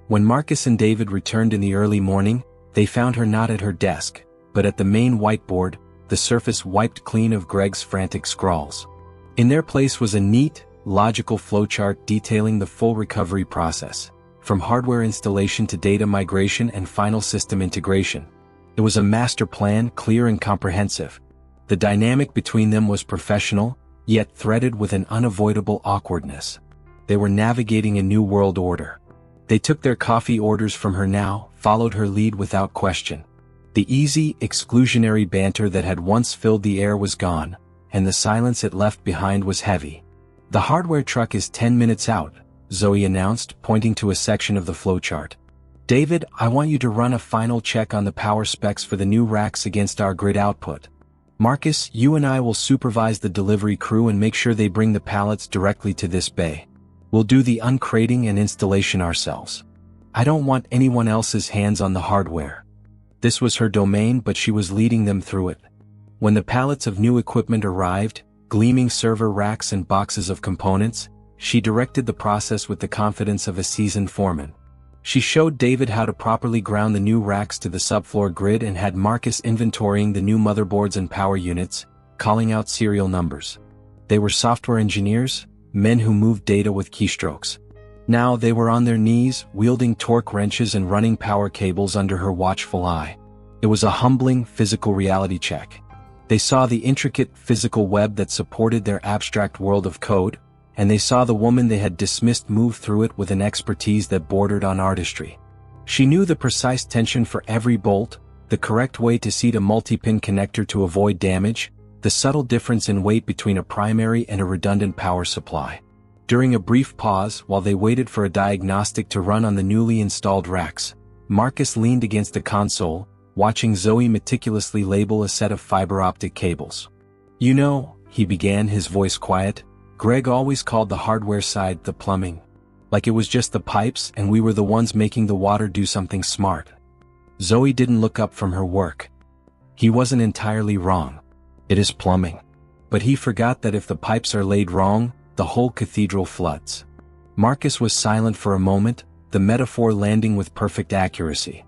When Marcus and David returned in the early morning, they found her not at her desk, but at the main whiteboard, the surface wiped clean of Greg's frantic scrawls. In their place was a neat, logical flowchart detailing the full recovery process, from hardware installation to data migration and final system integration. It was a master plan, clear and comprehensive. The dynamic between them was professional, yet threaded with an unavoidable awkwardness. They were navigating a new world order. They took their coffee orders from her now, followed her lead without question. The easy, exclusionary banter that had once filled the air was gone, and the silence it left behind was heavy. "The hardware truck is 10 minutes out," Zoe announced, pointing to a section of the flowchart. "David, I want you to run a final check on the power specs for the new racks against our grid output. Marcus, you and I will supervise the delivery crew and make sure they bring the pallets directly to this bay. We'll do the uncrating and installation ourselves. I don't want anyone else's hands on the hardware." This was her domain, but she was leading them through it. When the pallets of new equipment arrived, gleaming server racks and boxes of components, she directed the process with the confidence of a seasoned foreman. She showed David how to properly ground the new racks to the subfloor grid and had Marcus inventorying the new motherboards and power units, calling out serial numbers. They were software engineers, men who moved data with keystrokes. Now they were on their knees, wielding torque wrenches and running power cables under her watchful eye. It was a humbling, physical reality check. They saw the intricate physical web that supported their abstract world of code, and they saw the woman they had dismissed move through it with an expertise that bordered on artistry. She knew the precise tension for every bolt, the correct way to seat a multi-pin connector to avoid damage, the subtle difference in weight between a primary and a redundant power supply. During a brief pause, while they waited for a diagnostic to run on the newly installed racks, Marcus leaned against the console, watching Zoe meticulously label a set of fiber optic cables. "You know," he began, his voice quiet, "Greg always called the hardware side the plumbing. Like it was just the pipes and we were the ones making the water do something smart." Zoe didn't look up from her work. He wasn't entirely wrong. It is plumbing. But he forgot that if the pipes are laid wrong, the whole cathedral floods. Marcus was silent for a moment, the metaphor landing with perfect accuracy.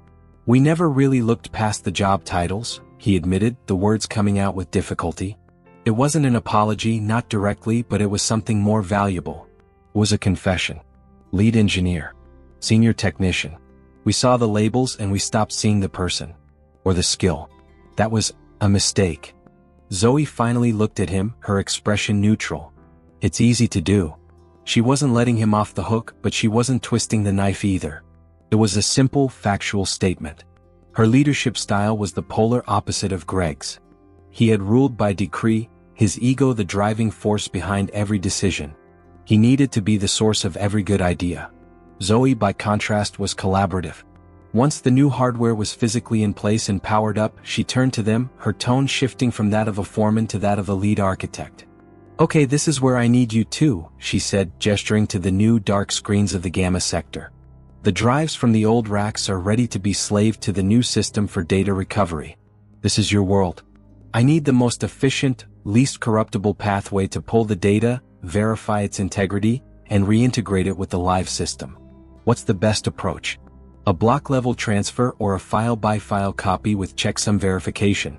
"We never really looked past the job titles," he admitted, the words coming out with difficulty. It wasn't an apology, not directly, but it was something more valuable. It was a confession. Lead engineer. Senior technician. We saw the labels and we stopped seeing the person. Or the skill. That was a mistake. Zoe finally looked at him, her expression neutral. It's easy to do. She wasn't letting him off the hook, but she wasn't twisting the knife either. It was a simple, factual statement. Her leadership style was the polar opposite of Greg's. He had ruled by decree, his ego the driving force behind every decision. He needed to be the source of every good idea. Zoe, by contrast, was collaborative. Once the new hardware was physically in place and powered up, she turned to them, her tone shifting from that of a foreman to that of a lead architect. "Okay, this is where I need you too," she said, gesturing to the new dark screens of the Gamma sector. "The drives from the old racks are ready to be slaved to the new system for data recovery. This is your world. I need the most efficient, least corruptible pathway to pull the data, verify its integrity, and reintegrate it with the live system. What's the best approach? A block-level transfer or a file-by-file copy with checksum verification?"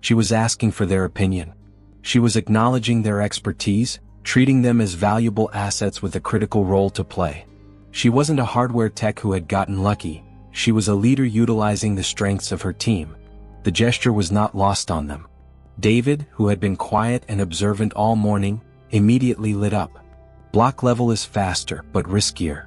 She was asking for their opinion. She was acknowledging their expertise, treating them as valuable assets with a critical role to play. She wasn't a hardware tech who had gotten lucky, she was a leader utilizing the strengths of her team. The gesture was not lost on them. David, who had been quiet and observant all morning, immediately lit up. "Block level is faster, but riskier.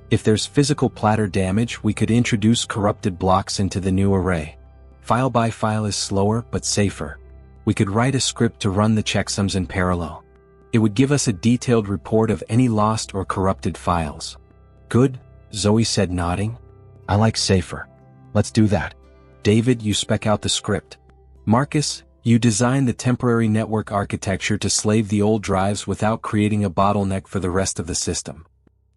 If there's physical platter damage, we could introduce corrupted blocks into the new array. File by file is slower but safer. We could write a script to run the checksums in parallel. It would give us a detailed report of any lost or corrupted files. Good, Zoe said, nodding. I like safer. Let's do that. David, you spec out the script. Marcus, you design the temporary network architecture to slave the old drives without creating a bottleneck for the rest of the system.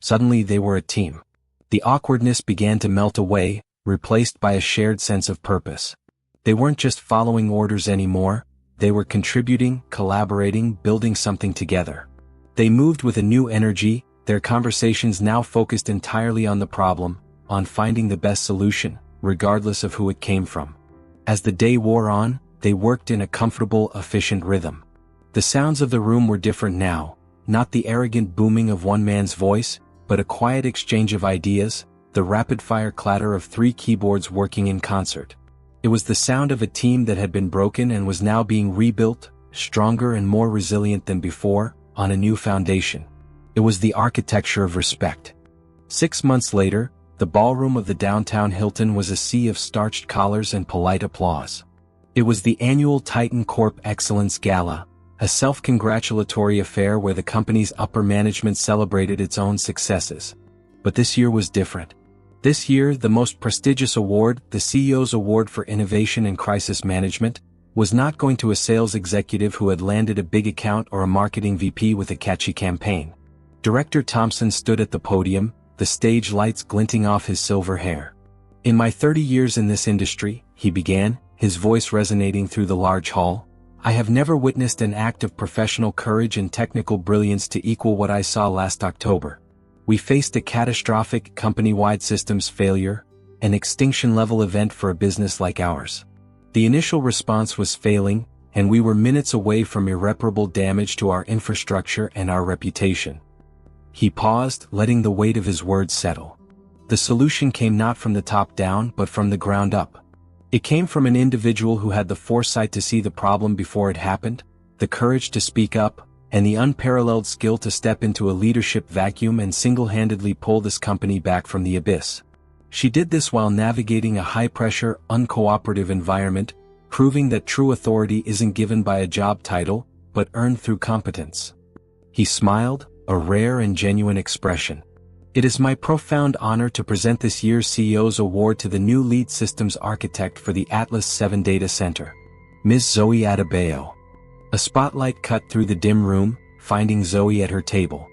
Suddenly they were a team. The awkwardness began to melt away, replaced by a shared sense of purpose. They weren't just following orders anymore, they were contributing, collaborating, building something together. They moved with a new energy, their conversations now focused entirely on the problem, on finding the best solution, regardless of who it came from. As the day wore on, they worked in a comfortable, efficient rhythm. The sounds of the room were different now, not the arrogant booming of one man's voice, but a quiet exchange of ideas, the rapid-fire clatter of 3 keyboards working in concert. It was the sound of a team that had been broken and was now being rebuilt, stronger and more resilient than before, on a new foundation. It was the architecture of respect. 6 months later, the ballroom of the downtown Hilton was a sea of starched collars and polite applause. It was the annual Titan Corp Excellence Gala, a self-congratulatory affair where the company's upper management celebrated its own successes. But this year was different. This year, the most prestigious award, the CEO's Award for Innovation and Crisis Management, was not going to a sales executive who had landed a big account or a marketing VP with a catchy campaign. Director Thompson stood at the podium, the stage lights glinting off his silver hair. In my 30 years in this industry, he began, his voice resonating through the large hall, I have never witnessed an act of professional courage and technical brilliance to equal what I saw last October. We faced a catastrophic company-wide systems failure, an extinction-level event for a business like ours. The initial response was failing, and we were minutes away from irreparable damage to our infrastructure and our reputation. He paused, letting the weight of his words settle. The solution came not from the top down but from the ground up. It came from an individual who had the foresight to see the problem before it happened, the courage to speak up, and the unparalleled skill to step into a leadership vacuum and single-handedly pull this company back from the abyss. She did this while navigating a high-pressure, uncooperative environment, proving that true authority isn't given by a job title, but earned through competence. He smiled, a rare and genuine expression. It is my profound honor to present this year's CEO's Award to the new lead systems architect for the Atlas 7 data center, Ms. Zoe Adebayo. A spotlight cut through the dim room, finding Zoe at her table.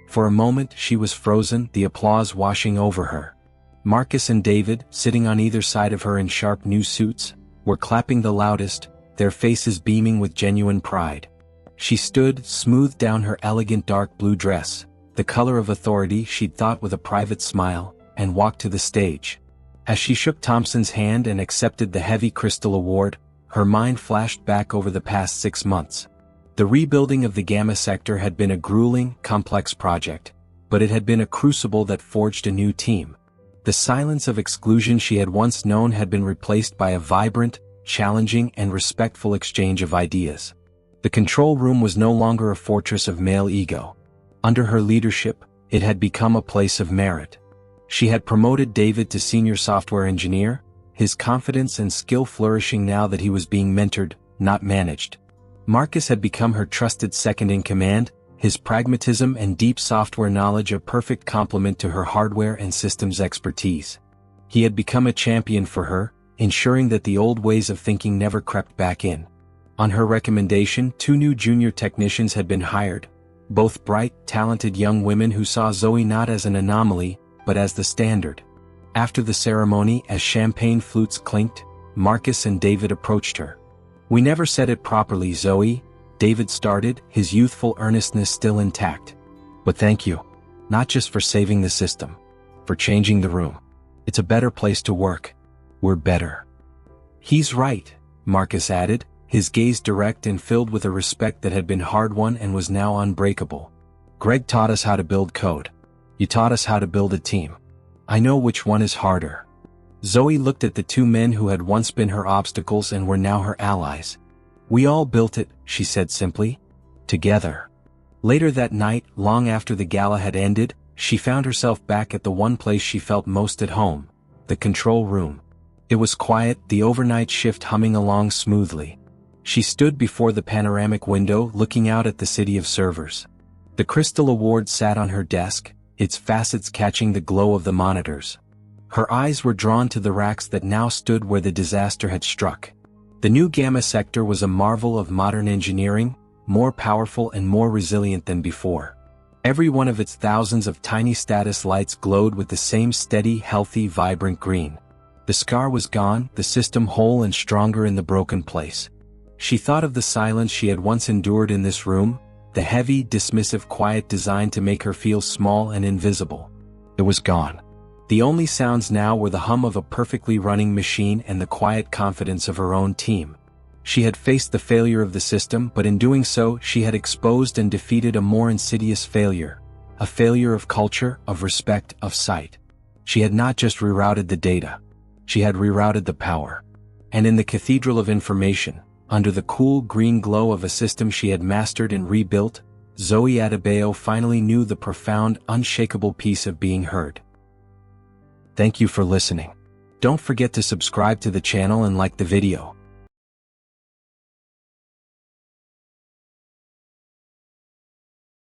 For a moment she was frozen, the applause washing over her. Marcus and David, sitting on either side of her in sharp new suits, were clapping the loudest, their faces beaming with genuine pride. She stood, smoothed down her elegant dark blue dress, the color of authority she'd thought, with a private smile, and walked to the stage. As she shook Thompson's hand and accepted the heavy crystal award, her mind flashed back over the past 6 months. The rebuilding of the Gamma sector had been a grueling, complex project, but it had been a crucible that forged a new team. The silence of exclusion she had once known had been replaced by a vibrant, challenging, and respectful exchange of ideas. The control room was no longer a fortress of male ego. Under her leadership, it had become a place of merit. She had promoted David to senior software engineer, his confidence and skill flourishing now that he was being mentored, not managed. Marcus had become her trusted second-in-command, his pragmatism and deep software knowledge a perfect complement to her hardware and systems expertise. He had become a champion for her, ensuring that the old ways of thinking never crept back in. On her recommendation, 2 new junior technicians had been hired, both bright, talented young women who saw Zoe not as an anomaly, but as the standard. After the ceremony, as champagne flutes clinked, Marcus and David approached her. "We never said it properly, Zoe," David started, his youthful earnestness still intact. "But thank you. Not just for saving the system. For changing the room. It's a better place to work. We're better." "He's right," Marcus added, his gaze direct and filled with a respect that had been hard-won and was now unbreakable. "Greg taught us how to build code. You taught us how to build a team. I know which one is harder." Zoe looked at the 2 men who had once been her obstacles and were now her allies. "We all built it," she said simply. "Together." Later that night, long after the gala had ended, she found herself back at the one place she felt most at home, the control room. It was quiet, the overnight shift humming along smoothly. She stood before the panoramic window looking out at the city of servers. The crystal award sat on her desk, its facets catching the glow of the monitors. Her eyes were drawn to the racks that now stood where the disaster had struck. The new Gamma sector was a marvel of modern engineering, more powerful and more resilient than before. Every one of its thousands of tiny status lights glowed with the same steady, healthy, vibrant green. The scar was gone, the system whole and stronger in the broken place. She thought of the silence she had once endured in this room, the heavy, dismissive quiet designed to make her feel small and invisible. It was gone. The only sounds now were the hum of a perfectly running machine and the quiet confidence of her own team. She had faced the failure of the system, but in doing so, she had exposed and defeated a more insidious failure. A failure of culture, of respect, of sight. She had not just rerouted the data. She had rerouted the power. And in the cathedral of information, under the cool green glow of a system she had mastered and rebuilt, Zoe Adebayo finally knew the profound, unshakable peace of being heard. Thank you for listening. Don't forget to subscribe to the channel and like the video.